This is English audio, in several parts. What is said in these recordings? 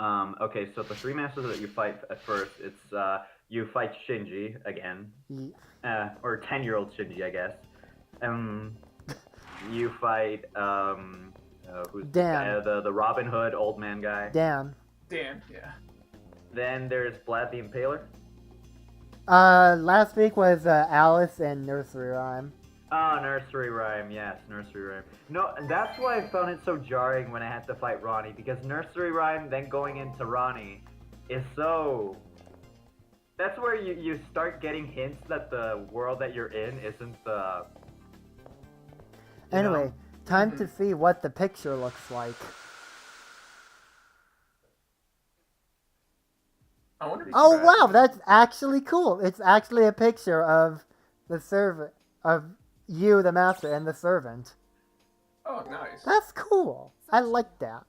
Okay, so the three masters that you fight at first, it's you fight Shinji again, Ye- or 10-year-old Shinji, I guess. Um, you fight who's this guy? Dan. The Robin Hood old man guy. Dan. Dan, yeah. Then there's Vlad the Impaler. Last week was Alice and Nursery Rhyme. Oh, Nursery Rhyme, yes, Nursery Rhyme. No, that's why I found it so jarring when I had to fight Ronnie, because Nursery Rhyme then going into Ronnie is so... That's where you start getting hints that the world that you're in isn't the... Anyway, know? time to see what the picture looks like. I wonder if Oh wow, that's actually cool. It's actually a picture of the servant, of you, the master, and the servant. Oh, nice. That's cool. I like that.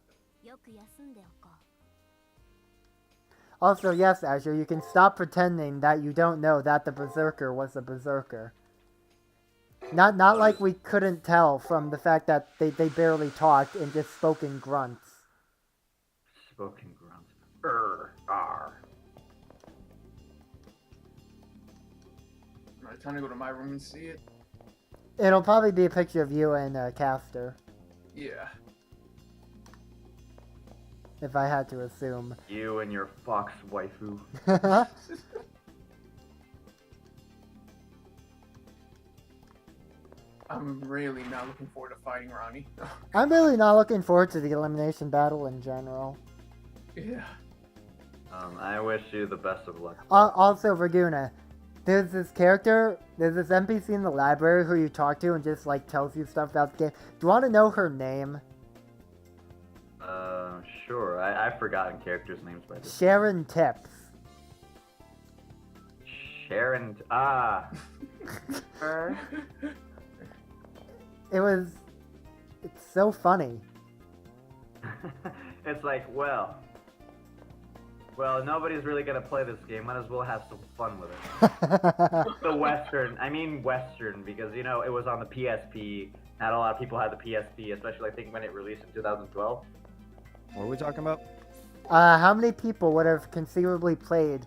Also, yes, Azure, you can stop pretending that you don't know that the Berserker was a Berserker. Not like we couldn't tell from the fact that they barely talked and just spoke in grunts. Spoken grunts. R. Alright, time to go to my room and see it. It'll probably be a picture of you and Caster, Yeah. if I had to assume. You and your fox waifu. I'm really not looking forward to fighting Ronnie. I'm really not looking forward to the elimination battle in general. Yeah. I wish you the best of luck. Also, Verguna, there's this NPC in the library who you talk to and just like tells you stuff about the game. Do you want to know her name? Sure. I've forgotten characters' names by this. Sharon Tips. Sharon. Her. It's so funny. It's like, well, nobody's really gonna play this game. Might as well have some fun with it. The Western, because you know it was on the PSP. Not a lot of people had the PSP, especially I think when it released in 2012. What are we talking about? How many people would have conceivably played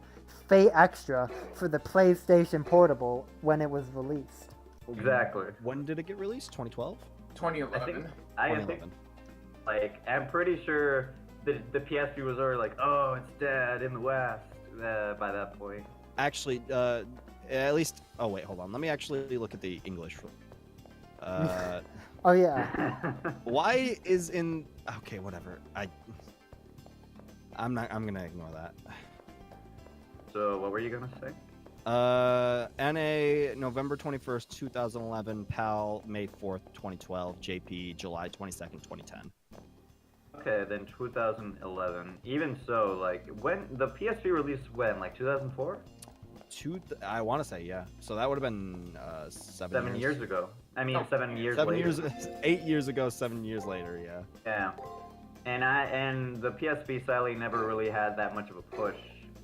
Fate Extra for the PlayStation Portable when it was released? Exactly. When did it get released? 2012? 2011. I think, like, I'm pretty sure the PSP was already like, oh, it's dead in the West by that point. Actually, at least. Oh wait, hold on. Let me actually look at the English. Oh yeah. Why is in? Okay, whatever. I'm gonna ignore that. So what were you gonna say? NA November 21st, 2011. PAL May 4th, 2012. JP July 22nd, 2010. Okay, then 2011. Even so, like, when the PSP released when? Like 2004? I want to say, yeah. So that would have been 7 years ago. I mean, 7 years 7 later. years, 8 years ago, 7 years later, yeah. Yeah. And the PSP sadly never really had that much of a push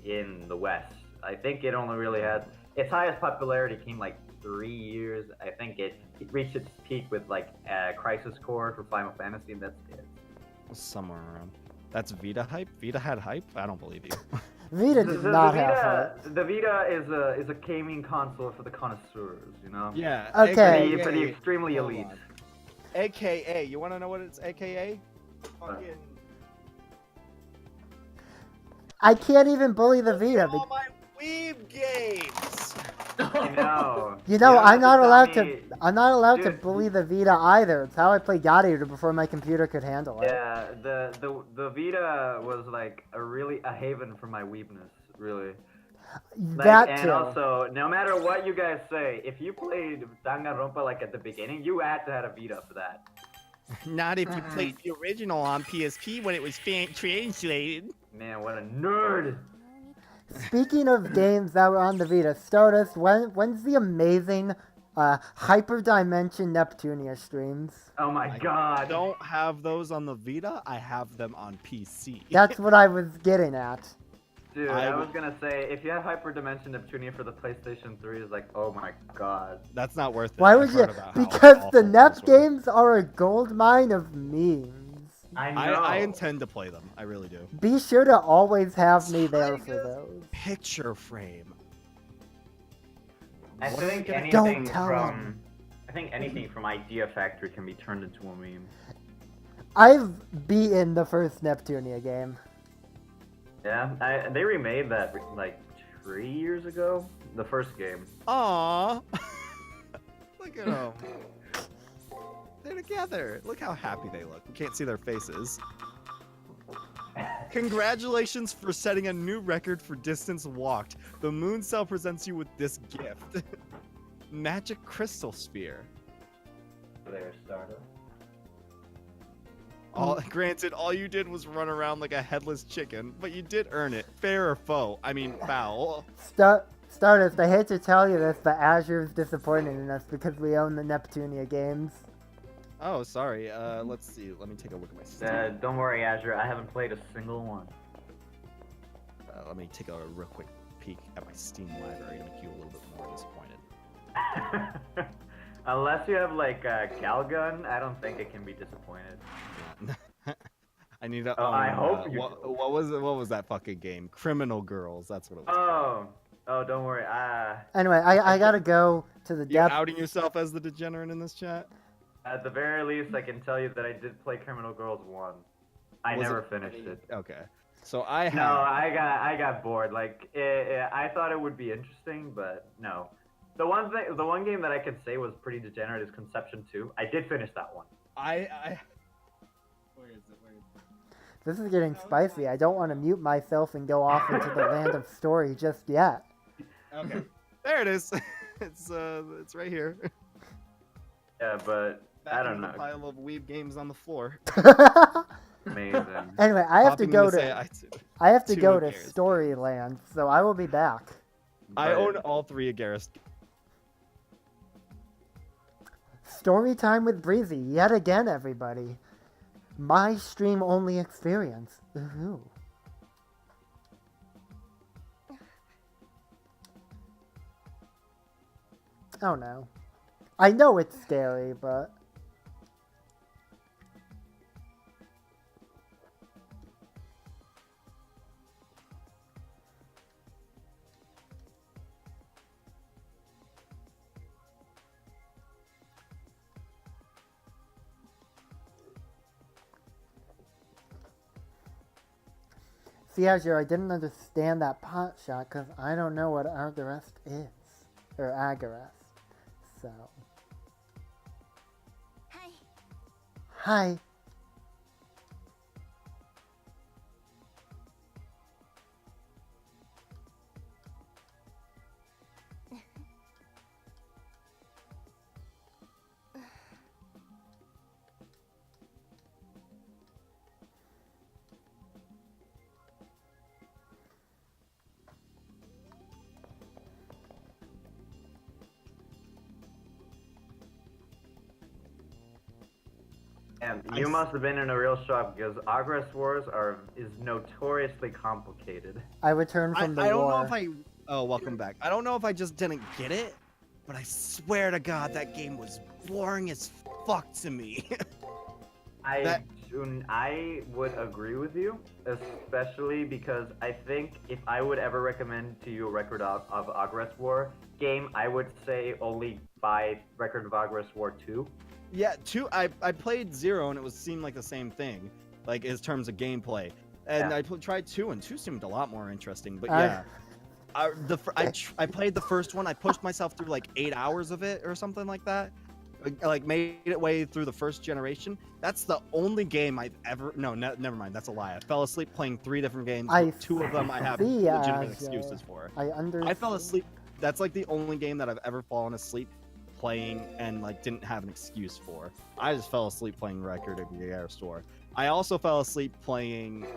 in the West. I think it only really had its highest popularity came like 3 years. I think it reached its peak with like Crisis Core for Final Fantasy, and that's it. Somewhere around. That's Vita hype? Vita had hype? I don't believe you. Vita did not have hype. The Vita is a gaming console for the connoisseurs, you know? Yeah. Okay. For the extremely elite. AKA. You want to know what it's AKA? Fucking. I can't even bully the Vita. All my weeb games. I know. You know, I'm not allowed to. me- I'm not allowed to Dude. bully the Vita either. It's how I played God Eater before my computer could handle it. Yeah, the Vita was like a haven for my weebness, really. Like, That and too. also, no matter what you guys say, if you played Danganronpa like at the beginning, you had to have a Vita for that. Not if you played the original on PSP when it was translated. Man, what a nerd! Speaking of games that were on the Vita, Stardust, when's the amazing Hyperdimension Neptunia streams? Oh my I god! don't have those on the Vita. I have them on PC. That's what I was getting at. Dude, I I was will- gonna say, if you have Hyperdimension Neptunia for the PlayStation 3, it's like, oh my god. That's not worth it. Why I've would you? heard about how Because the awful Nep those were. games are a gold mine of memes. I know. I intend to play them. I really do. Be sure to always have me there for those. Picture frame. I What are we think gonna- anything Don't tell from him. I think anything from Idea Factory can be turned into a meme. I've beaten the first Neptunia game. Yeah, they remade that like 3 years ago. The first game. Aww. Look at them. They're together. Look how happy they look. You can't see their faces. Congratulations for setting a new record for distance walked. The moon cell presents you with this gift. Magic crystal sphere. There, Stardust. Granted, all you did was run around like a headless chicken, but you did earn it. Fair or foe? I mean, foul. Stardust, I hate to tell you this, but Azure's disappointed in us because we own the Neptunia games. Oh, sorry. Let's see. Let me take a look at my Steam. Don't worry, Azure. I haven't played a single one. Let me take a real quick peek at my Steam library to make you a little bit more disappointed. Unless you have like Calgun, I don't think it can be disappointed. I need to. I hope you. What was that fucking game? Criminal Girls. That's what it was. Oh, don't worry. Anyway, I gotta go to the You depth. outing yourself as the degenerate in this chat? At the very least, I can tell you that I did play Criminal Girls 1. I Was never it finished it. Okay. So I have. No, I got bored. Like I thought it would be interesting, but no. The one game that I could say was pretty degenerate is Conception 2. I did finish that one. Where is it? This is getting spicy. I don't want to mute myself and go off into the land of story just yet. Okay. There it is. It's right here. Yeah, but Back I don't in the know. pile of weeb games on the floor. Amazing. Anyway, I have to Popping go in to say I have to two go to Garrus Storyland, so I will be back. I But- own all three Garrus. Story time with Breezy, yet again, everybody. My stream only experience. Ooh. Oh no. I know it's scary, but... See, Azure, I didn't understand that pot shot because I don't know what Agarest is. Or Agarest. So. Hi. Hi. And you must have been in a real shock because Agress Wars is notoriously complicated. I returned from the I don't war. know if I. Oh, welcome back. I don't know if I just didn't get it, but I swear to God that game was boring as fuck to me. I would agree with you, especially because I think if I would ever recommend to you a Record of Agress War game, I would say only buy Record of Agress War 2. Yeah, I played 0 and it seemed like the same thing, like in terms of gameplay. And Yeah. I tried 2 and 2 seemed a lot more interesting. But I- yeah, I played the first one. I pushed myself through like 8 hours of it or something like that. Like made it way through the first generation. That's the only game I've ever. No, never mind. That's a lie. I fell asleep playing 3 different games. I 2 of them I have see, legitimate Azure. excuses for. I I fell asleep. That's like the only game that I've ever fallen asleep playing and like didn't have an excuse for. I just fell asleep playing Record of Garrus Store. I also fell asleep playing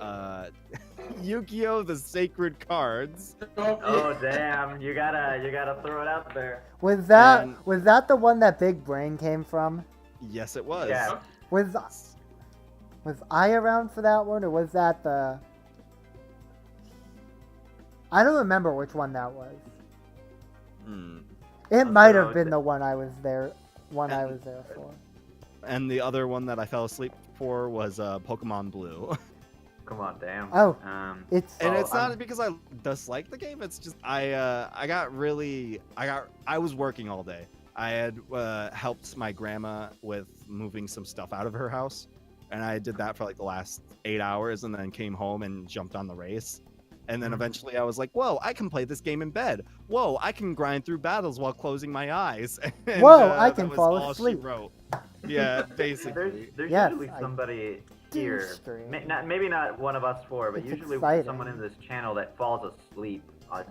Yu-Gi-Oh! The Sacred Cards. Oh damn! You gotta throw it out there. Was that And- was that the one that Big Brain came from? Yes, it was. Yeah. Was I around for that one, or was that the? I don't remember which one that was. Hmm. It might so have been the- the one I was there. I was there for. And the other one that I fell asleep for was Pokemon Blue. Come on, damn. Oh. It's It's And Oh, it's not I'm- because I dislike the game. It's just I was working all day. I had helped my grandma with moving some stuff out of her house, and I did that for like the last 8 hours, and then came home and jumped on the race. And then eventually I was like, whoa, I can play this game in bed. Whoa, I can grind through battles while closing my eyes. And, Whoa, I that can was fall all asleep. She wrote. Yeah, basically. there's Yes, usually I somebody do here, stream. maybe not one of us four, but It's usually exciting. someone in this channel that falls asleep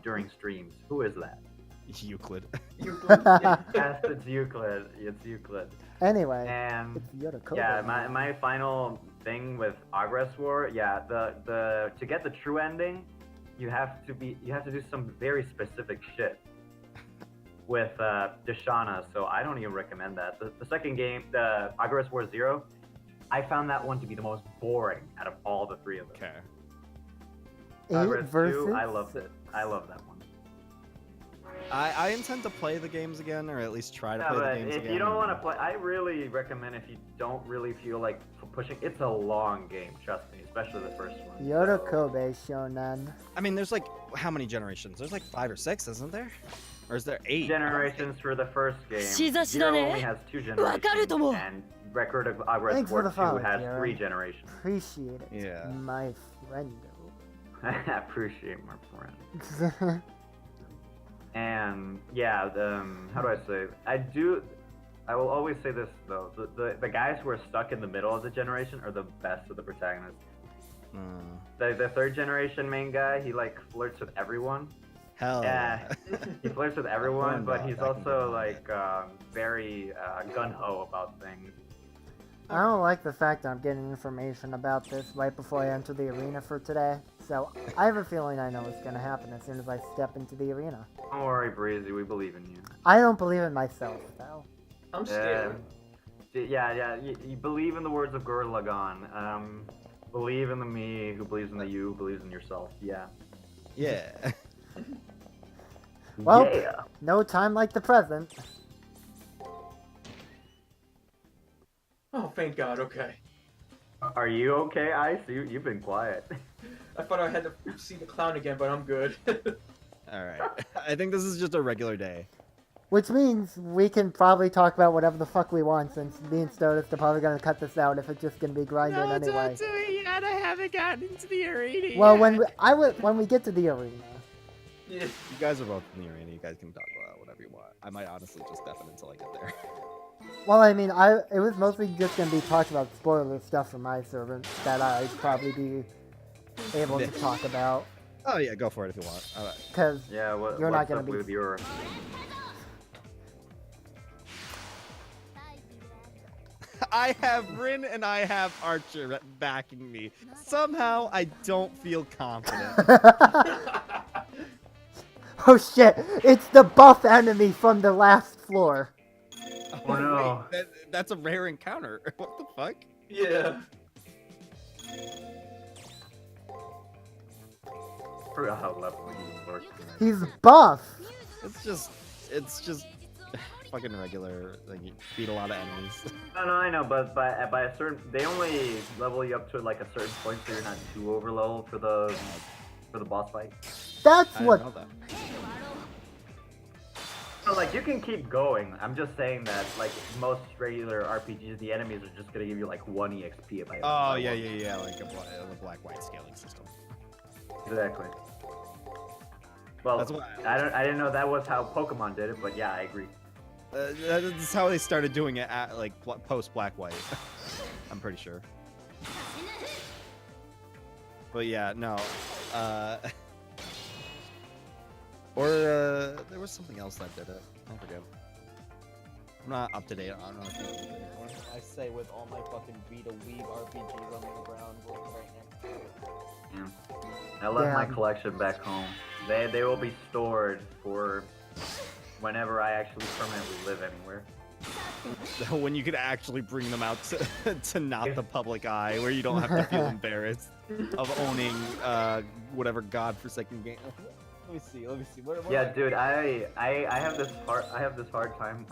during streams. Who is that? Euclid. Yes, it's Euclid. It's Euclid. Anyway, And it's Yoda yeah, my final thing with Agress War, yeah, the to get the true ending, you have to do some very specific shit with Deshana, so I don't even recommend that. The second game, the Agress War 0, I found that one to be the most boring out of all the three of them. Okay. 8 Agress versus 2, I loved it. I love that one. I intend to play the games again, or at least try to Yeah, play the but games if again. you don't want to play, I really recommend if you don't really feel like pushing. It's a long game, trust me, especially the first one. Yoda so- Kobe Shonen. I mean, there's like how many generations? There's like 5 or 6, isn't there? Or is there 8? Generations for the first game. しざし Zero だね。 only has 2 わかると思う。 generations, and Record of Agress Thanks for War the 2 follow, has Karen. 3 generations. Appreciate it, Yeah. my friend. I appreciate my friend. And yeah, how do I say? I will always say this though: the guys who are stuck in the middle of the generation are the best of the protagonists. The third generation main guy, he like flirts with everyone. Hell. Yeah, he flirts with everyone, but Corn he's dog, I can also get like very gun ho about things. I don't like the fact that I'm getting information about this right before I enter the arena for today. So I have a feeling I know what's gonna happen as soon as I step into the arena. Don't worry, Breezy, we believe in you. I don't believe in myself though. I'm scared. Yeah. You believe in the words of Gurren Lagann. Believe in the me who believes in the you who believes in yourself. Yeah. Yeah. Well, yeah. no time like the present. Oh, thank God. Okay. Are you okay, Ice? You've been quiet. I thought I had to see the clown again, but I'm good. All right. I think this is just a regular day. Which means we can probably talk about whatever the fuck we want, since me and Stodus are probably gonna cut this out if it's just gonna be grinded anyway. do it yet. I haven't gotten into the arena. Well, when we get to the arena. Yeah. You guys are both in the arena. You guys can talk about whatever you want. I might honestly just deafen until I get there. Well, I mean, it was mostly just gonna be talked about spoiler stuff from my servant that I'd probably be able to talk about, Oh yeah, go for it if you want. All right. because Yeah, You're not what's gonna up be- with your... I have Rin and I have Archer backing me. Somehow I don't feel confident. oh shit, it's the buff enemy from the last floor. Oh, no. Wait, that's a rare encounter. What the fuck? Yeah. I forgot how level he works. He's buff. It's just fucking regular. Like, you beat a lot of enemies. No, I know, but by a certain, they only level you up to like a certain point, so you're not too over level for the boss fight. That's I didn't what. know that. So like you can keep going. I'm just saying that like most regular RPGs, the enemies are just gonna give you like 1 EXP if I. Oh yeah, like a black-white scaling system. Exactly. Well, That's why I didn't know that was how Pokemon did it, but yeah, I agree. That's how they started doing it at like post black-white. I'm pretty sure. But yeah, no. There was something else that did it. I forget. I'm not up to date on RPGs anymore. I say with all my fucking Vita Weeb RPGs on the ground right now. Yeah. I left my collection back home. They will be stored for whenever I actually permanently live anywhere. When you could actually bring them out to not the public eye, where you don't have to feel embarrassed of owning whatever godforsaken game. me see. Let me see. Where Yeah, dude, I have this hard time.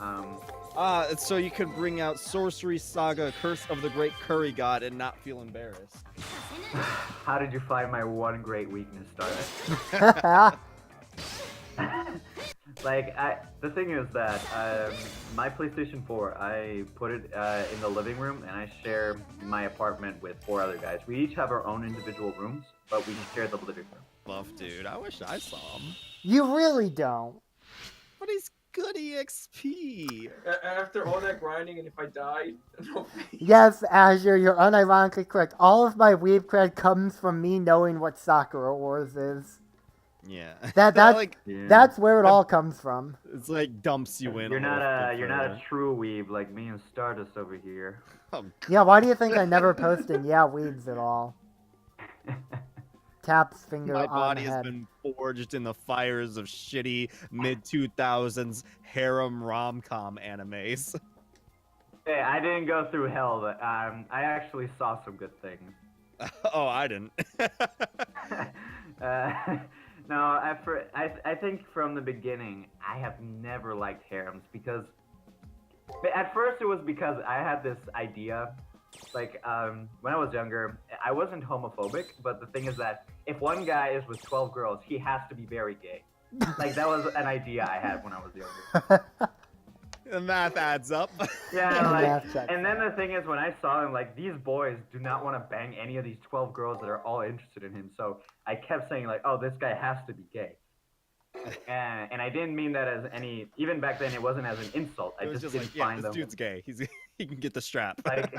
So you could bring out Sorcery Saga, Curse of the Great Curry God, and not feel embarrassed. How did you find my one great weakness, Starlet? Like, the thing is that my PlayStation 4, I put it in the living room, and I share my apartment with 4 other guys. We each have our own individual rooms, but we share the living room. Buff, dude. I wish I saw him. You really don't. But he's good EXP. After all that grinding, and if I died, no. Yes, Azure, you're unironically correct. All of my weeb cred comes from me knowing what Sakura Wars is. Yeah. That's where it all comes from. It's like dumps you in. You're not a true weeb like me and Stardust over here. Oh, Yeah, why do you think I never posted yeah weebs at all? Taps finger my on body the has head. been forged in the fires of shitty mid-2000s harem rom-com animes. Hey, I didn't go through hell, but I actually saw some good things. Oh, I didn't. No, I think from the beginning, I have never liked harems because at first it was because I had this idea, like when I was younger, I wasn't homophobic, but the thing is that if one guy is with 12 girls, he has to be very gay. Like that was an idea I had when I was younger. The math adds up. Yeah, Math like, checks and then the thing is, when I saw him, like, these boys do not want to bang any of these 12 girls that are all interested in him. So I kept saying, like, oh, this guy has to be gay. And I didn't mean that as any, even back then, it wasn't as an insult. I It was just just didn't like, yeah, find this them. dude's gay. He can get the strap. Like,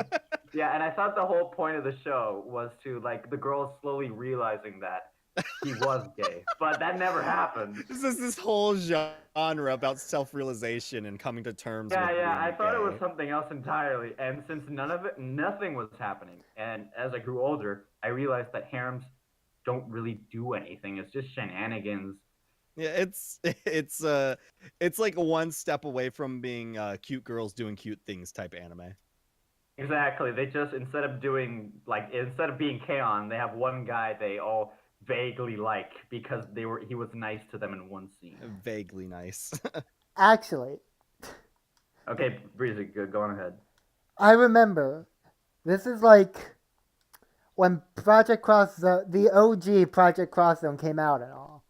yeah, and I thought the whole point of the show was to, like, the girls slowly realizing that he was gay. But that never happened. This is this whole genre about self-realization and coming to terms with Yeah, being I thought it was gay. something else entirely. And since nothing was happening. And as I grew older, I realized that harems don't really do anything. It's just shenanigans. Yeah, it's like one step away from being cute girls doing cute things type anime. Exactly. They just, instead of being K-On!, they have one guy they all vaguely like because he was nice to them in one scene. Vaguely nice. Actually, Okay, Breezy, go on ahead. I remember this is like when Project Cross the OG Project Cross Zone came out and all.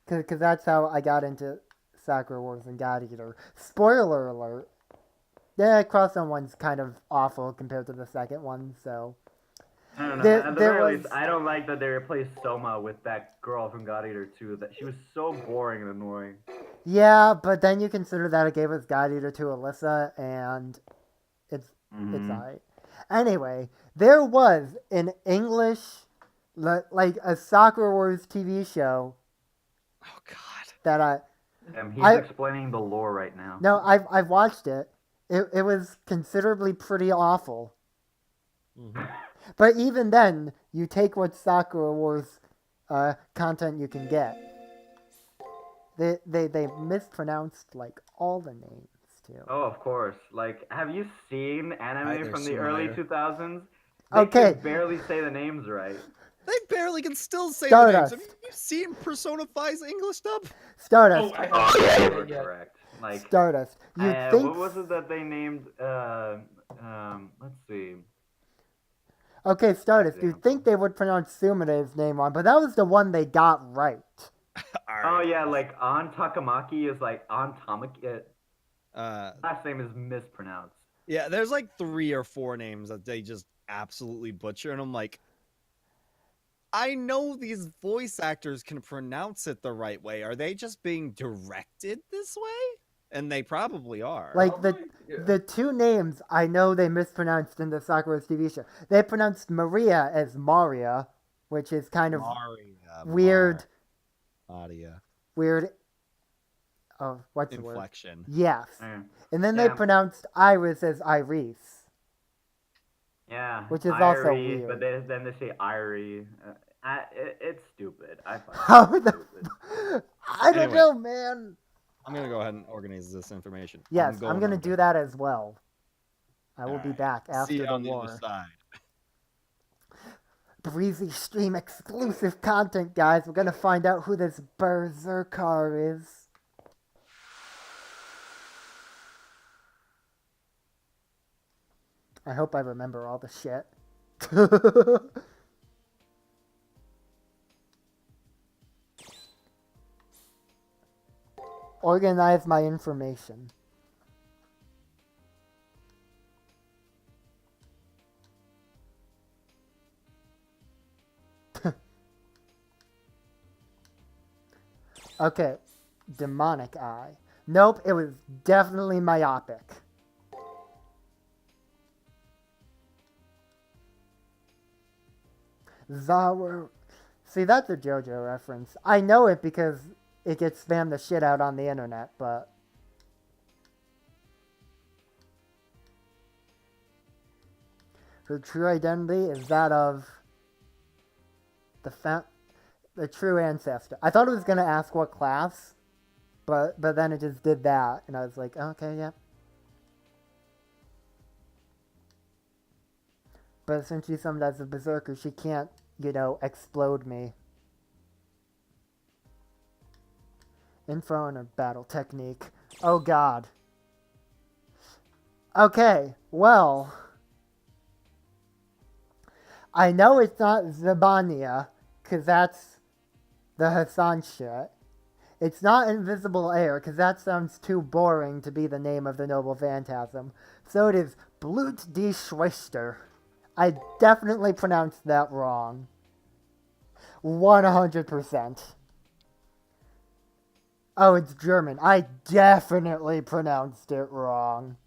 Because that's how I got into Sakura Wars and God Eater. Spoiler alert. The Cross Zone one's kind of awful compared to the second one, so. I don't know. There- At the there very was- least, I don't like that they replaced Soma with that girl from God Eater 2. That she was so boring and annoying. Yeah, but then you consider that it gave us God Eater to Alyssa, and it's alright. Anyway, there was an English, like a Sakura Wars TV show Oh God. that He's I- explaining the lore right now. No, I've watched it. It was considerably pretty awful. Mhm. But even then, you take what Sakura Wars content you can get. They mispronounced like all the names too. Oh, of course. Like, have you seen anime Either from the sooner or early later. 2000s? They Okay. can barely say the names right. They barely can still say the names. Stardust. Have you seen Persona 5's English dub? Stardust. I Oh, haven't yeah, seen you it were yet. correct. Like, Stardust. You think? what was it that they named? Let's see. Okay, Stardust. You Goddamn. think they would pronounce Sumide's name wrong, but that was the one they got right. Oh yeah, like An Takamaki is like An Tamaki. Uh, Last name is mispronounced. yeah, there's like 3 or 4 names that they just absolutely butcher, and I'm like, I know these voice actors can pronounce it the right way. Are they just being directed this way? And they probably are. Like the Yeah. the two names I know they mispronounced in the Sakura's TV show. They pronounced Maria as Maria, which is kind of Maria, weird. Maria. Weird. Oh, what's the word? Inflection. Yes. Yeah. And then they Yeah. pronounced Iris as Iris. Yeah. Which is also Irie, weird. But then they say Irie. It's stupid. I find How it the? stupid. I don't Anyway. know, man. I'm gonna go ahead and organize this information. Yes, I'm going gonna on do to- that as well. I will be Alright. back See after you the on the other war. side. Breezy Stream exclusive content, guys. We're gonna find out who this Berserker is. I hope I remember all the shit. Organize my information. Okay, demonic eye. Nope, it was definitely myopic. Zawer. See, that's a JoJo reference. I know it because it gets spammed the shit out on the internet, but... Her true identity is that of the true ancestor. I thought it was going to ask what class, but then it just did that, and I was like, okay, yeah. But since she's summoned as a berserker, she can't, you know, explode me. Info on her battle technique. Oh god. Okay, well. I know it's not Zabania, because that's the Hassan shit. It's not Invisible Air, because that sounds too boring to be the name of the Noble Phantasm. So it is Blut die Schwester. I definitely pronounced that wrong. 100%. Oh, it's German. I definitely pronounced it wrong.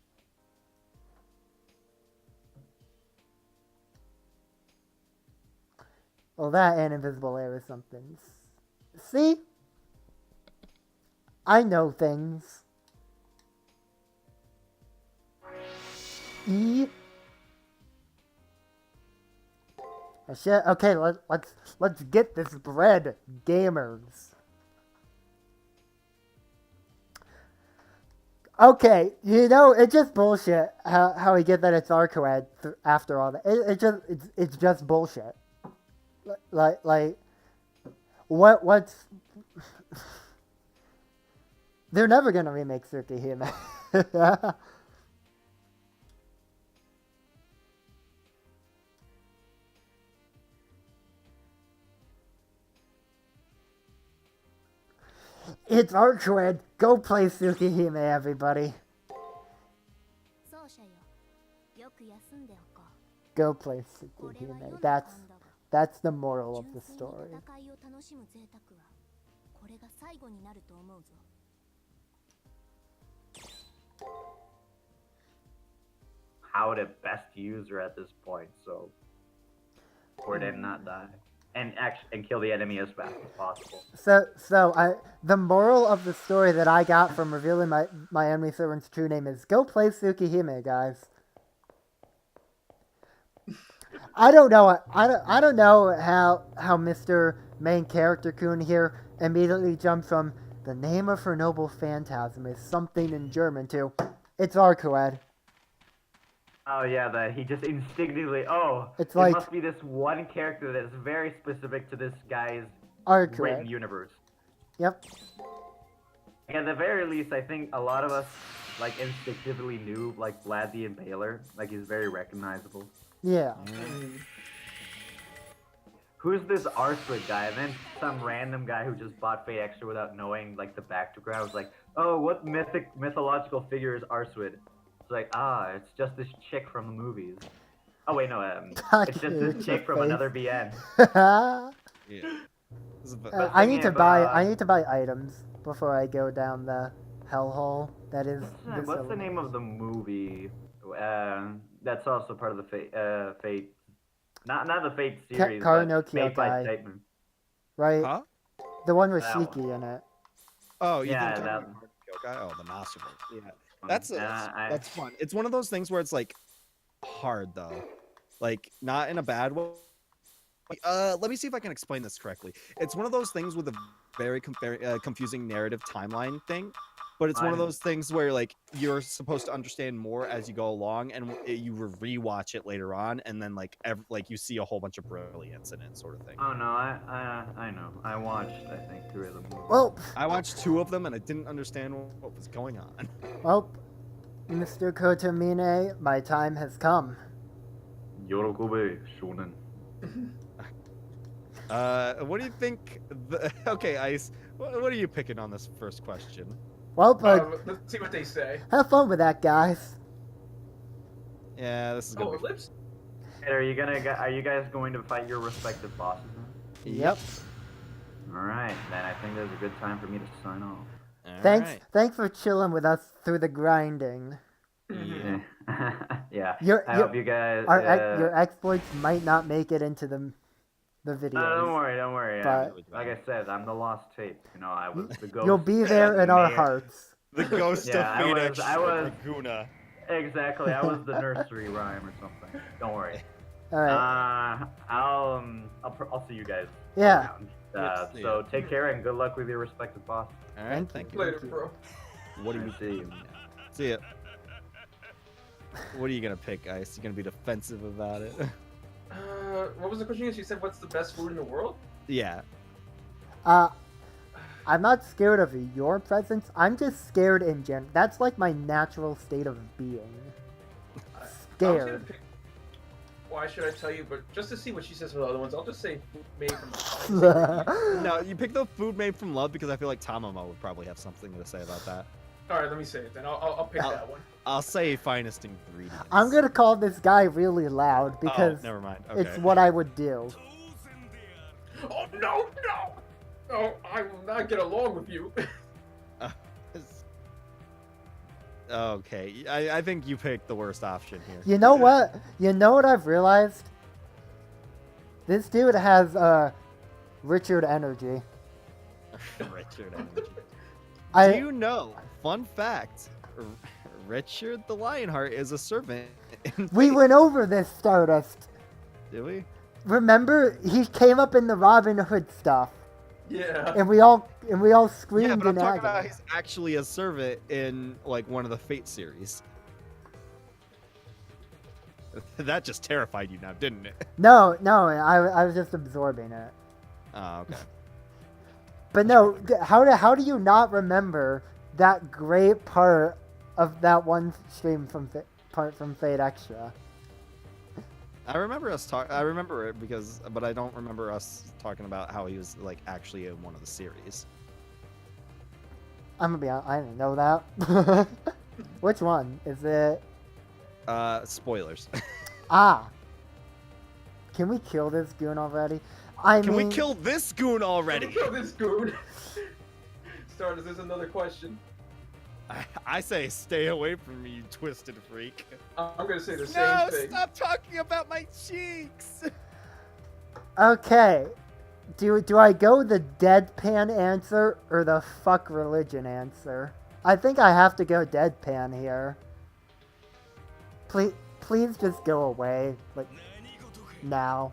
Well, that and Invisible Air is something. See? I know things. E. Oh, shit. Okay, let's get this bread, gamers. Okay, you know, it's just bullshit how we get that it's Arcoed after all that. It's just bullshit. Like, what's... They're never gonna remake Tsukihime. It's Archwed. Go play Tsukihime, everybody. Go play Tsukihime. That's the moral of the story. How to best use her at this point, so for them not die and kill the enemy as fast as possible. So the moral of the story that I got from revealing my enemy servant's true name is go play Tsukihime, guys. I don't know. I don't know how Mr. Main Character Kun here immediately jumped from the name of her noble phantasm is something in German to it's Arcoed. Oh yeah, that he just instinctively. It's it like must be this one character that's very specific to this guy's Arcoed. written universe. Yep. At the very least, I think a lot of us like instinctively knew like Vlad the Impaler. Like he's very recognizable. Yeah. Who's this Arswig guy? And then some random guy who just bought Fate Extra without knowing like the background was like, oh, what mythological figure is Arswig? It's like, it's just this chick from the movies. Oh wait, no, it's just this chick from another BN. Yeah. I need to buy items before I go down the hellhole. That is. What's the name of the movie? That's also part of the Fate. Not the Fate series. Karno Fate by Kyokai. Statement. Right. Huh? The one with That Shiki in it. Oh, you Yeah, think that- Oh, the Masterful. Yeah. That's fun. It's one of those things where it's like hard though. Like not in a bad way. Let me see if I can explain this correctly. It's one of those things with a very confusing narrative timeline thing but it's one of I'm- those things where like you're supposed to understand more as you go along, and you rewatch it later on, and then like you see a whole bunch of brilliance in it, sort of thing. Oh no, I know. I watched I think 3 of the movies. Well, I watched 2 of them, and I didn't understand what was going on. well, Mr. Kotomine, my time has come. Yorokobe shonen. What do you think? Okay, Ice. What are you picking on this first question? Well, but Let's see what they say. have fun with that, guys. Yeah, this is gonna Oh, be. ellipse. Hey, are you guys going to fight your respective bosses? Then? Yep. All right, then I think there's a good time for me to sign off. Thanks for chilling with us through the grinding. Mhm. Yeah. Your I hope you guys. your exploits might not make it into the videos. Don't worry. But- Like I said, I'm the lost tape. You know, I was the ghost. You'll be there in our mayor. hearts. The ghost Yeah, of Phoenix I was- Laguna. Exactly. I was the nursery rhyme or something. Don't worry. All right. I'll see you guys. Yeah. around. Yep, see So ya. take care and good luck with your respective bosses. All right, thank you. Later, Thank you. bro. What do you See you. see it? What are you gonna pick, Ice? You gonna be defensive about it? What was the question? You said, "What's the best food in the world?" Yeah. I'm not scared of your presence. I'm just scared in general. That's like my natural state of being. I was Scared. gonna pick- Why should I tell you? But just to see what she says for the other ones, I'll just say food made from. No, you pick the food made from love because I feel like Tamamo would probably have something to say about that. All right, let me say it then. I'll pick that one. I'll say finest ingredients. I'm gonna call this guy really loud because Oh, never mind. Okay. it's what I would do. Oh no! No! I will not get along with you. Okay, I think you picked the worst option here. You know what? You know what I've realized? This dude has Richard energy. Richard energy. I Do you know? Fun fact: Richard the Lionheart is a servant. we went over this, Stardust. Did we? Remember, he came up in the Robin Hood stuff, Yeah. and we all screamed Yeah, but I'm in talking about agony. he's actually a servant in like one of the Fate series. That just terrified you now, didn't it? No, I was just absorbing it. Oh, okay. But no, how do you not remember that great part of that one stream from Fate Extra? I remember us talk. I remember it but I don't remember us talking about how he was like actually in one of the series. I'm gonna be honest, I didn't know that. Which one is it? Spoilers. Ah, can we kill this goon already? Can we kill this goon Let me already? kill this goon. Stardust, there's another question. I say stay away from me, you twisted freak. I'm gonna say the No, same thing. stop talking about my cheeks. Okay, do I go the deadpan answer or the fuck religion answer? I think I have to go deadpan here. Please just go away, like, now.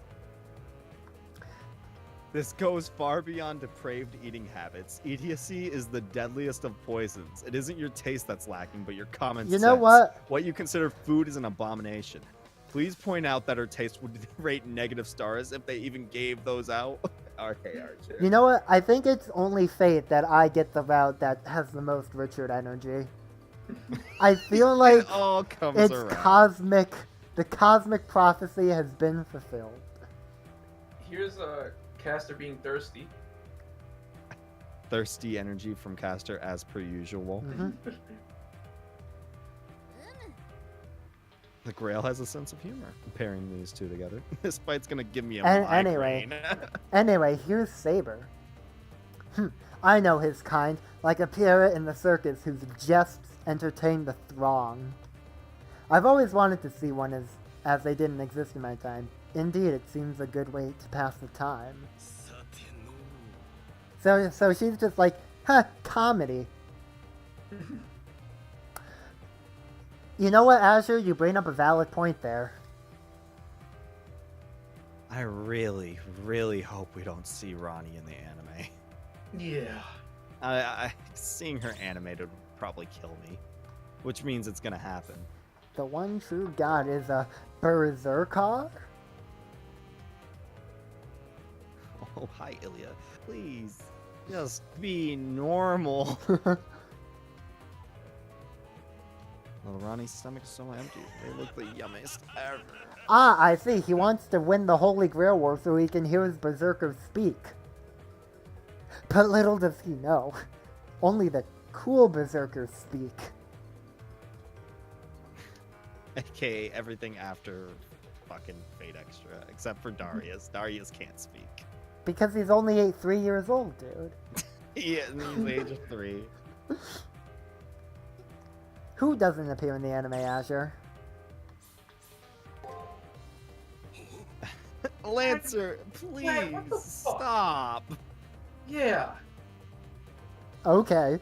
This goes far beyond depraved eating habits. Idiocy is the deadliest of poisons. It isn't your taste that's lacking, but your common sense. You know what? What you consider food is an abomination. Please point out that her taste would rate negative stars if they even gave those out. Okay, Archer. You know what? I think it's only fate that I get the route that has the most Richard energy. I feel like It all comes it's around. cosmic. The cosmic prophecy has been fulfilled. Here's a caster being thirsty. Thirsty energy from Caster as per usual. Mhm. The Grail has a sense of humor. Pairing these two together. This fight's gonna give me a Anyway. migraine. Anyway, here's Saber. I know his kind, like a pirate in the circus whose jests entertain the throng. I've always wanted to see one as they didn't exist in my time. Indeed, it seems a good way to pass the time. So she's just like, comedy. You know what, Azure? You bring up a valid point there. I really, really hope we don't see Ronnie in the anime. Yeah. I seeing her animated probably kill me, which means it's gonna happen. The one true god is a Berserker? Oh, hi, Ilya. Please, just be normal. Little Ronnie's stomach is so empty. They look the yummiest ever. Ah, I see. He wants to win the Holy Grail War so he can hear his Berserkers speak. But little does he know, only the cool Berserkers speak. AKA everything after fucking Fate Extra, except for Darius. Darius can't speak. Because he's only 3 years old, dude. Yeah, he's the age of 3. Who doesn't appear in the anime, Azure? Lancer, Wait, what the please fuck? stop. Yeah. Okay.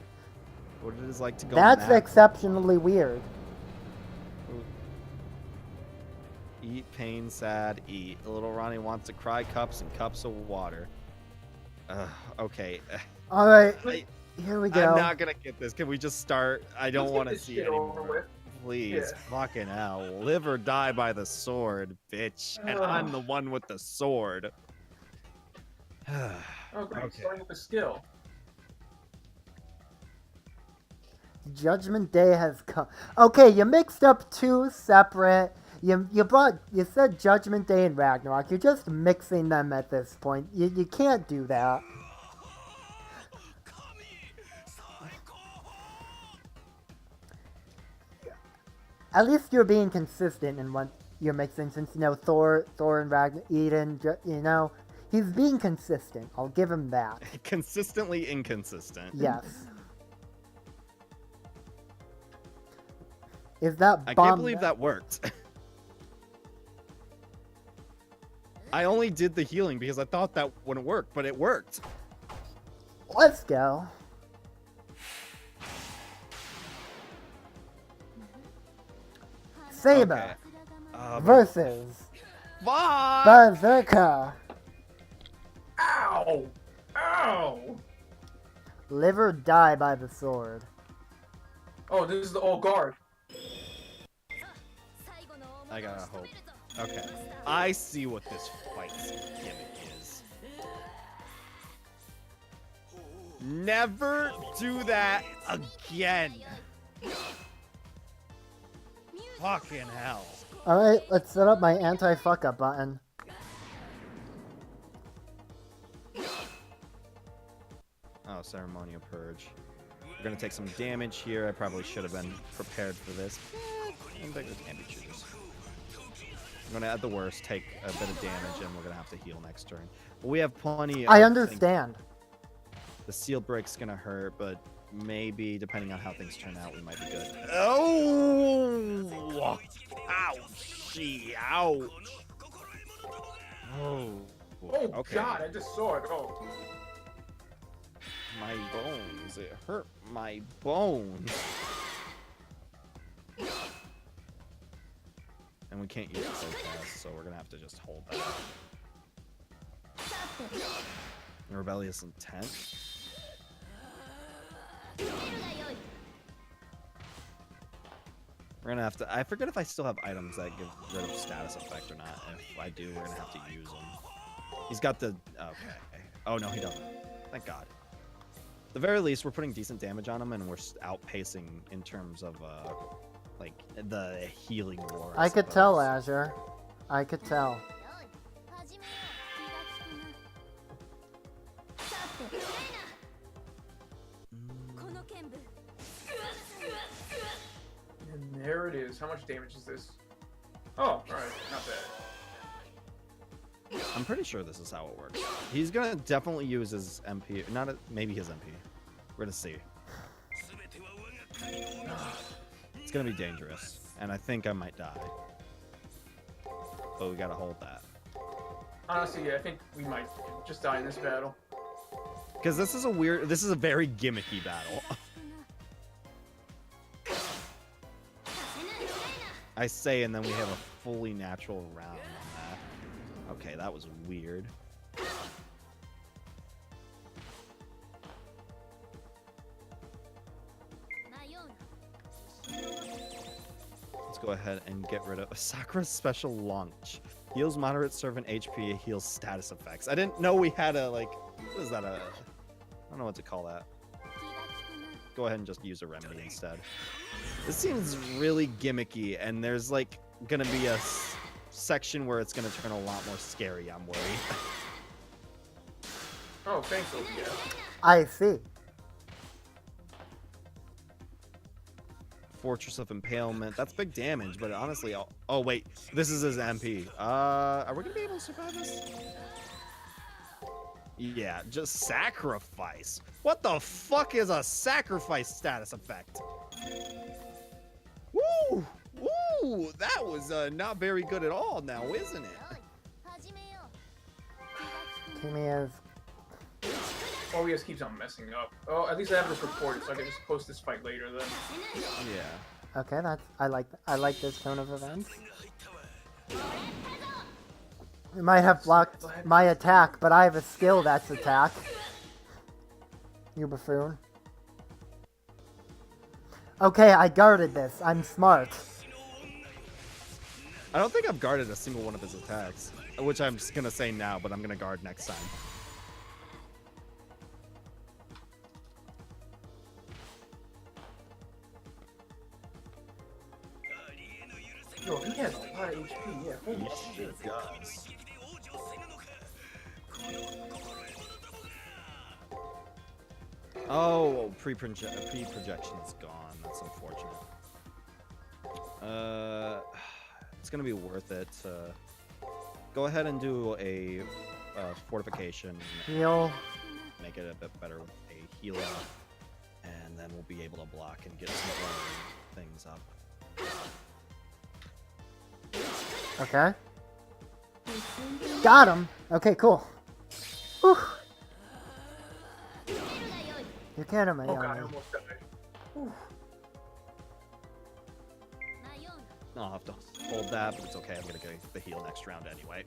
What it is like to go That's mad. exceptionally weird. Eat, pain, sad, eat. Little Ronnie wants to cry, cups and cups of water. Okay. Alright, I- here we go. I'm not gonna get this. Can we just start? I don't Let's get want to this see shit any over more. with. Please, Yeah. fucking hell. Live or die by the sword, bitch. And I'm the one with the sword. Oh, great. Okay. Starting with a skill. Judgment Day has come. Okay, you mixed up two separate. You said Judgment Day and Ragnarok. You're just mixing them at this point. You can't do that. At least you're being consistent in what you're mixing, since Thor and Ragnarok, Eden, he's being consistent. I'll give him that. Consistently inconsistent. Yes. Is that I bomb? can't believe that worked. I only did the healing because I thought that wouldn't work, but it worked. Let's go. Saber Okay. versus Fuck! Berserker. Ow! Ow! Live or die by the sword. Oh, this is the old guard. I gotta hope. Okay. I see what this fight's gimmick is. Never do that again. Fucking hell. Alright, let's set up my anti-fuck up button. Oh, ceremonial purge. We're gonna take some damage here. I probably should have been prepared for this. I'm bigger damage shooters. I'm gonna, at the worst, take a bit of damage, and we're gonna have to heal next turn. But we have plenty. I of understand. The seal break's gonna hurt, but maybe depending on how things turn out, we might be good. Oh! Ouchie! Ouch! Oh. Oh Okay. god, I just saw it. Oh. My bones. It hurt my bones. And we can't use it so fast, so we're gonna have to just hold that. Rebellious intent. We're gonna have to. I forget if I still have items that give rid of status effect or not. If I do, we're gonna have to use them. He's got the. Okay. Oh no, he doesn't. Thank God. At the very least, we're putting decent damage on him, and we're outpacing in terms of like the healing war. I could tell, Azure. I could tell. And there it is. How much damage is this? Oh, alright. Not bad. I'm pretty sure this is how it works. He's gonna definitely use his MP, maybe his MP. We're gonna see. It's gonna be dangerous, and I think I might die. But we gotta hold that. Honestly, yeah, I think we might just die in this battle. Because this is a very gimmicky battle. I say, and then we have a fully natural round on that. Okay, that was weird. Let's go ahead and get rid of Sakura's special launch. Heals moderate servant HP, heals status effects. I didn't know we had a, like, what is that? I don't know what to call that. Go ahead and just use a remedy instead. This seems really gimmicky, and there's, like, gonna be a section where it's gonna turn a lot more scary, I'm worried. Oh, thanks, Opia. I see. Fortress of Impalement. That's big damage, but honestly, oh wait, this is his MP. Are we gonna be able to survive this? Yeah, just sacrifice. What the fuck is a sacrifice status effect? Woo! Woo! That was not very good at all now, isn't it? Kimi is. OES keeps on messing up. Oh, at least I have this recorded, so I can just post this fight later then. Yeah. Okay, I like this tone of events. You might have blocked my attack, but I have a skill that's attack. You buffoon. Okay, I guarded this. I'm smart. I don't think I've guarded a single one of his attacks, which I'm just gonna say now, but I'm gonna guard next time. Yo, he has a lot of HP, yeah. Holy shit. does. Oh, pre-projection is gone. That's unfortunate. It's gonna be worth it to go ahead and do a fortification. Heal. Make it a bit better with a heal up, and then we'll be able to block and get some more things up. Okay. Got him. Okay, cool. Whew. You're kidding me. Oh god, I Yami. almost died. Whew. I'll have to hold that, but it's okay. I'm gonna get the heal next round anyway.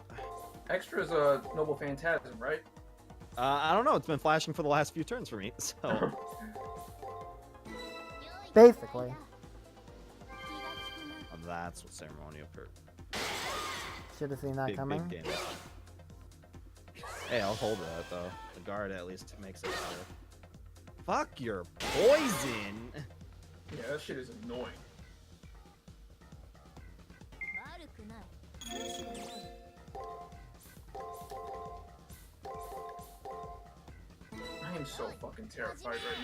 Extra's a Noble Phantasm, right? I don't know. It's been flashing for the last few turns for me, so. Basically. That's what ceremonial per. Should have seen that Big coming. damage. Hey, I'll hold that though. The guard at least makes it better. Fuck your poison! Yeah, that shit is annoying. I am so fucking terrified right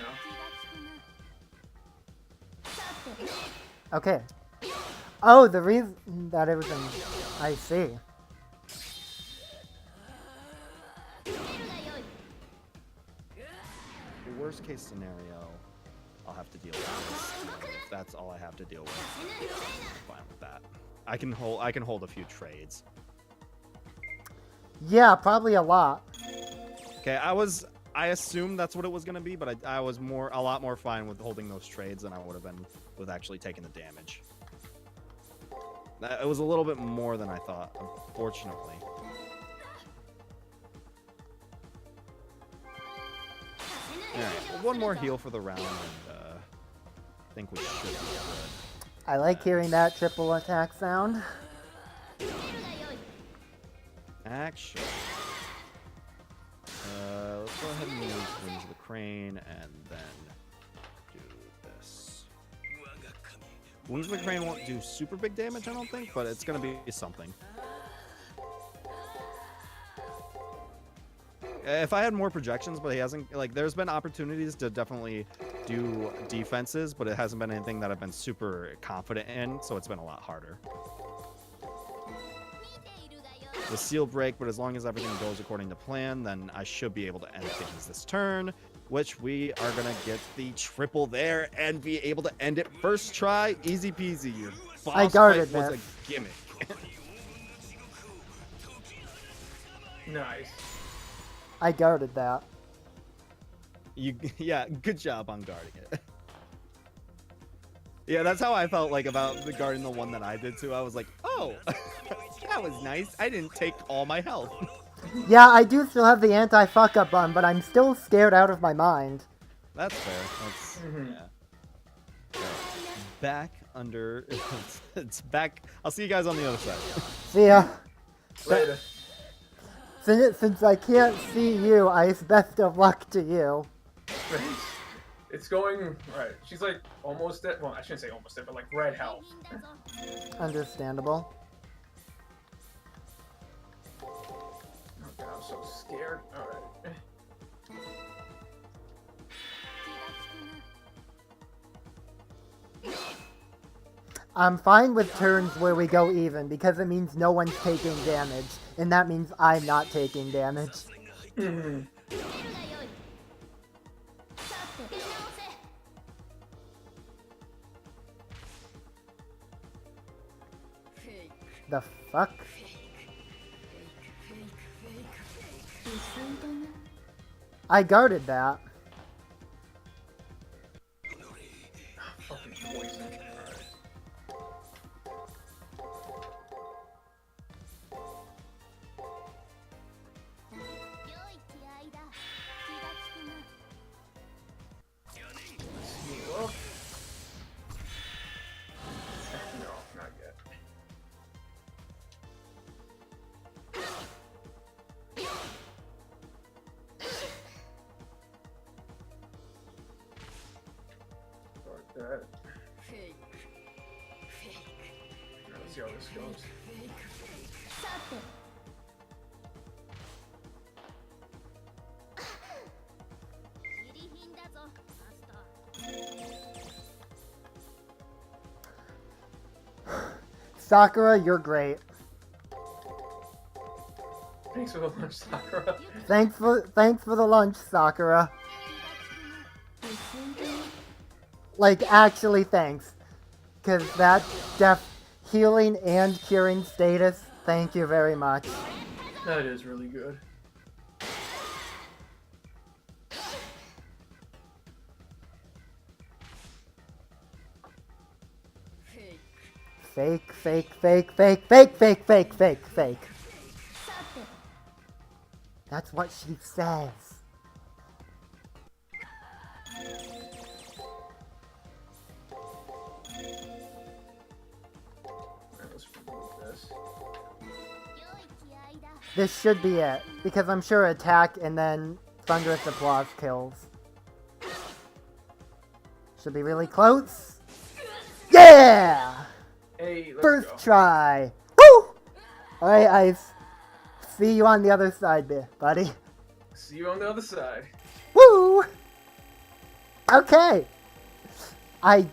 now. Okay. Oh, the reason that it was in... I see. The worst case scenario, I'll have to deal with this. If that's all I have to deal with, I'm fine with that. I can hold a few trades. Yeah, probably a lot. Okay, I assumed that's what it was gonna be, but I was a lot more fine with holding those trades than I would have been with actually taking the damage. It was a little bit more than I thought, unfortunately. Alright, well, one more heal for the round, and I think we should be good. I like hearing that triple attack sound. Action. Let's go ahead and use Wings of the Crane, and then do this. Wings of the Crane won't do super big damage, I don't think, but it's gonna be something. If I had more projections, but he hasn't, like, there's been opportunities to definitely do defenses, but it hasn't been anything that I've been super confident in, so it's been a lot harder. The seal break, but as long as everything goes according to plan, then I should be able to end things this turn, which we are gonna get the triple there and be able to end it first try, easy peasy. Your boss I guarded fight was that. a gimmick. Nice. I guarded that. Yeah, good job on guarding it. Yeah, that's how I felt like about the guarding the one that I did too. I was like, oh, that was nice. I didn't take all my health. Yeah, I do still have the anti-fuck up button, but I'm still scared out of my mind. That's fair. That's Mhm. yeah. So, back under. It's back. I'll see you guys on the other side. See ya. Later. Since I can't see you, Ice, best of luck to you. Thanks. It's going right. She's like almost dead. Well, I shouldn't say almost dead, but like red health. Understandable. Oh god, I'm so scared. Alright. I'm fine with turns where we go even, because it means no one's taking damage, and that means I'm not taking damage. Mhm. The fuck? I guarded that. Fucking poison. Alright. Heal up. No, not yet. Like that. Let's see how this goes. Sakura, you're great. Thanks for the lunch, Sakura. Thanks for the lunch, Sakura. Like, actually, thanks. Cause that healing and curing status, thank you very much. That is really good. Fake, fake, fake, fake, fake, fake, fake, fake, fake. That's what she says. Let's remove this. This should be it, because I'm sure attack and then thunderous applause kills. Should be really close. Yeah! Hey, let's First go. try. Woo! Alright, Ice. See you on the other side, buddy. See you on the other side. Woo! Okay. I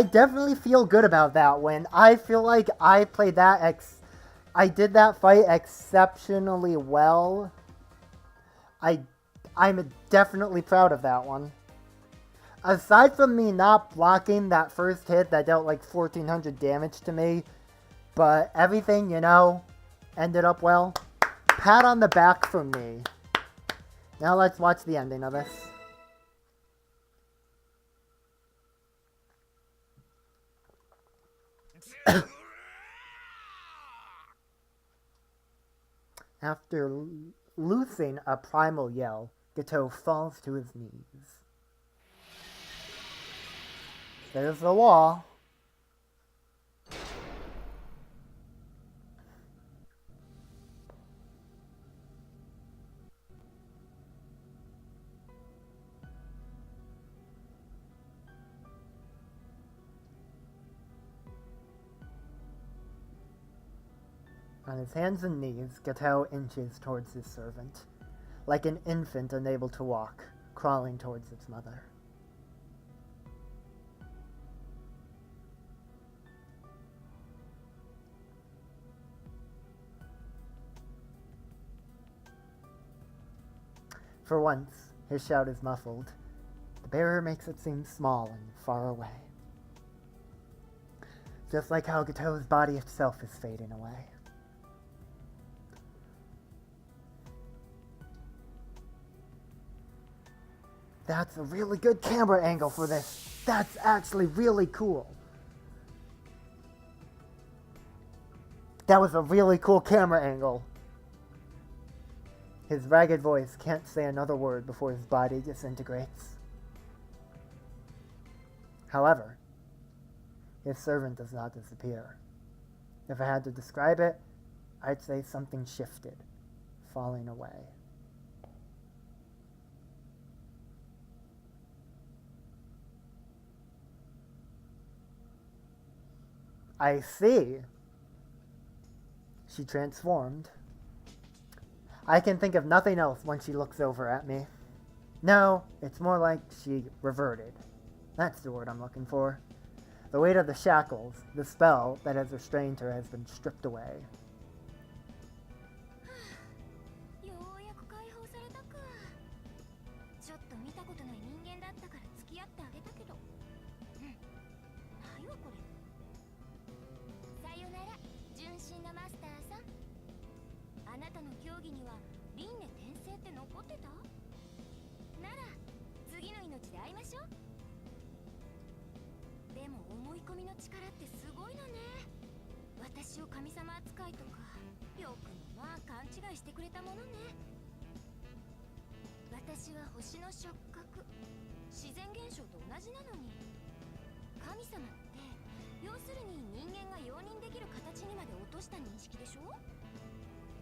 definitely feel good about that win. I feel like I played that I did that fight exceptionally well. I'm definitely proud of that one. Aside from me not blocking that first hit that dealt like 1400 damage to me, but everything, you know, ended up well. Pat on the back from me. Now let's watch the ending of this. After loosing a primal yell, Gato falls to his knees. There's the wall. On his hands and knees, Gato inches towards his servant, like an infant unable to walk, crawling towards its mother. For once, his shout is muffled. The bearer makes it seem small and far away. Just like how Gato's body itself is fading away. That's a really good camera angle for this. That's actually really cool. That was a really cool camera angle. His ragged voice can't say another word before his body disintegrates. However, his servant does not disappear. If I had to describe it, I'd say something shifted, falling away. I see. She transformed. I can think of nothing else when she looks over at me. No, it's more like she reverted. That's the word I'm looking for. The weight of the shackles, the spell that has restrained her, has been stripped away. ようやく解放されたか。ちょっと見たことない人間だったから付き合ってあげたけど。ないわこれ。さよなら、純真なマスターさん。あなたの競技には輪廻転生って残ってた？なら次の命で会いましょう。でも思い込みの力ってすごいのね。私を神様扱いとかよくもまあ勘違いしてくれたものね。私は星の触覚、自然現象と同じなのに。神様って要するに人間が容認できる形にまで落とした認識でしょ。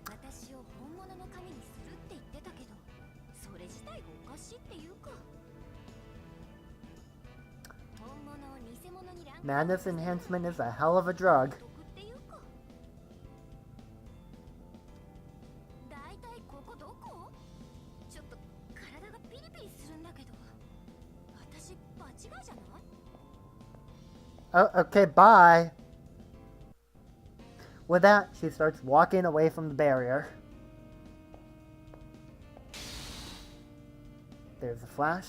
私を本物の神にするって言ってたけど、それ自体がおかしいっていうか。Madness enhancement is a hell of a drug. Oh, okay, bye. With that, she starts walking away from the barrier. There's a flash.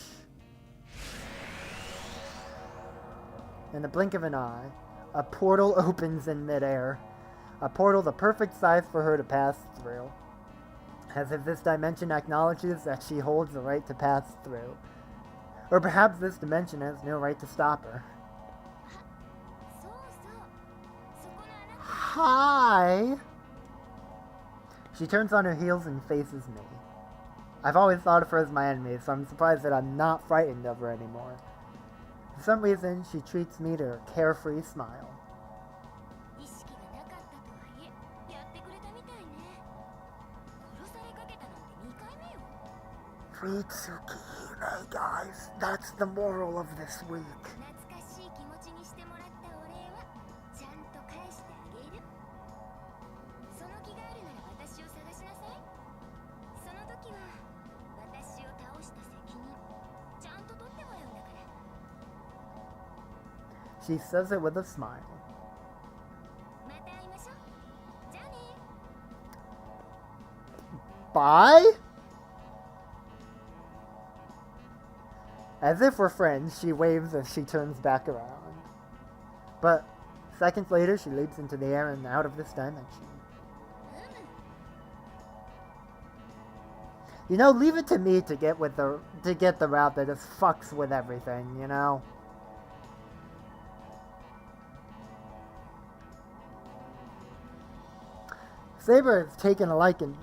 In the blink of an eye, a portal opens in midair. A portal the perfect size for her to pass through. As if this dimension acknowledges that she holds the right to pass through. Or perhaps this dimension has no right to stop her. Hi! She turns on her heels and faces me. I've always thought of her as my enemy, so I'm surprised that I'm not frightened of her anymore. For some reason, she treats me to her carefree smile. Free Tsukihime, guys. That's the moral of this week. She says it with a smile. Bye? As if we're friends, she waves as she turns back around. But seconds later, she leaps into the air and out of this dimension. You know, leave it to me to get the route that just fucks with everything, you know? Saber has taken a liking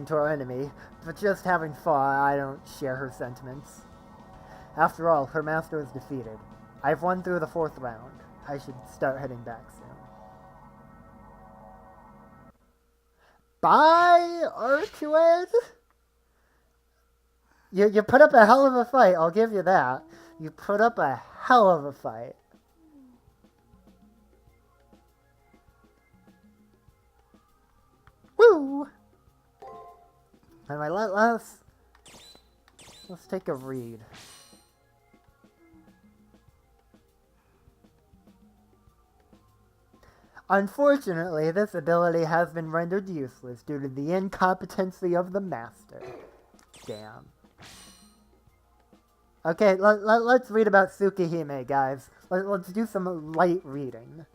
to our enemy, but just having fun, I don't share her sentiments. After all, her master is defeated. I've won through the 4th round. I should start heading back soon. Bye, Arcued! You put up a hell of a fight, I'll give you that. You put up a hell of a fight. Woo! Anyway, let's take a read. Unfortunately, this ability has been rendered useless due to the incompetency of the master. Damn. Okay, let's read about Tsukihime, guys. Let's do some light reading.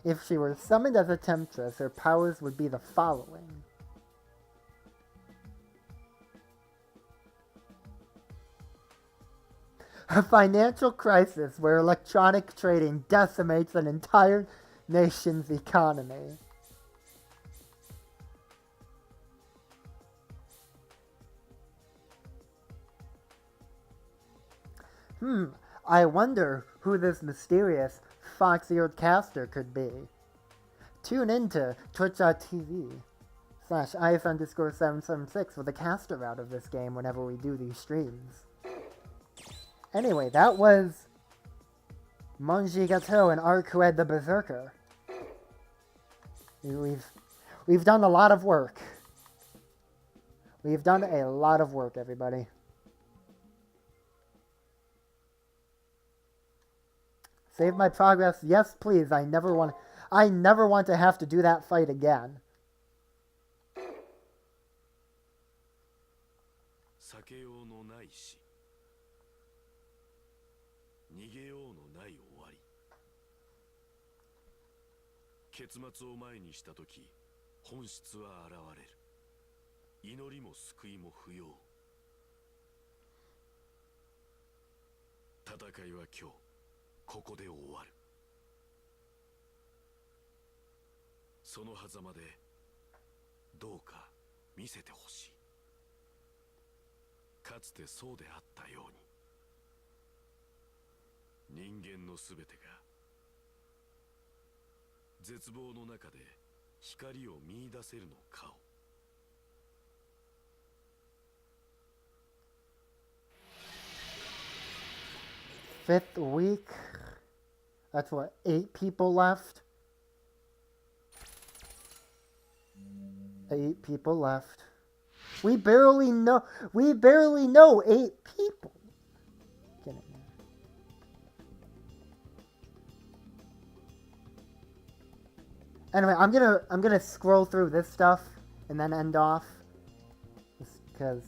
If she were summoned as a temptress, her powers would be the following. A financial crisis where electronic trading decimates an entire nation's economy. I wonder who this mysterious fox-eared caster could be. Tune in to twitch.tv/IF_776 for the caster route of this game whenever we do these streams. Anyway, that was Monji Gato and Arkued the Berserker. We've done a lot of work. We've done a lot of work, everybody. Save my progress. Yes, please. I never want to have to do that fight again. 避けようのない死、逃げようのない終わり。結末を前にしたとき、本質は現れる。祈りも救いも不要。戦いは今日ここで終わる。その狭間でどうか見せてほしい。かつてそうであったように、人間のすべてが絶望の中で光を見出せるのかを。Fifth week. That's what, 8 people left? 8 people left. We barely know 8 people. Get in there. Anyway, I'm gonna scroll through this stuff and then end off. Just because.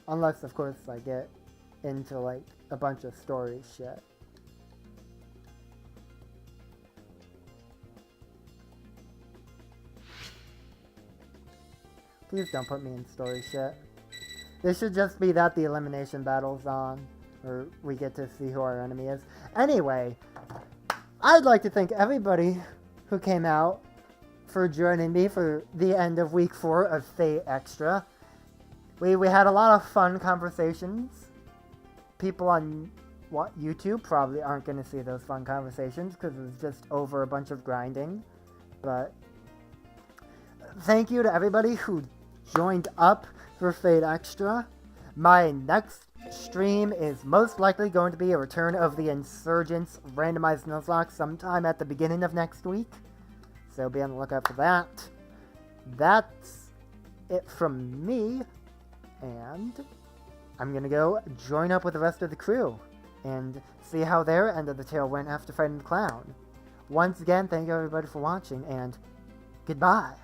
Unless, of course, I get into, like, a bunch of story shit. Please don't put me in story shit. This should just be that the elimination battle's on, or we get to see who our enemy is. Anyway, I'd like to thank everybody who came out for joining me for the end of week 4 of Fate Extra. We had a lot of fun conversations. People on YouTube probably aren't going to see those fun conversations because it was just over a bunch of grinding. But thank you to everybody who joined up for Fate Extra. My next stream is most likely going to be a return of the Insurgents randomized Nuzlocke sometime at the beginning of next week. So be on the lookout for that. That's it from me. And I'm going to go join up with the rest of the crew and see how their end of the tale went after fighting the clown. Once again, thank you everybody for watching, and goodbye.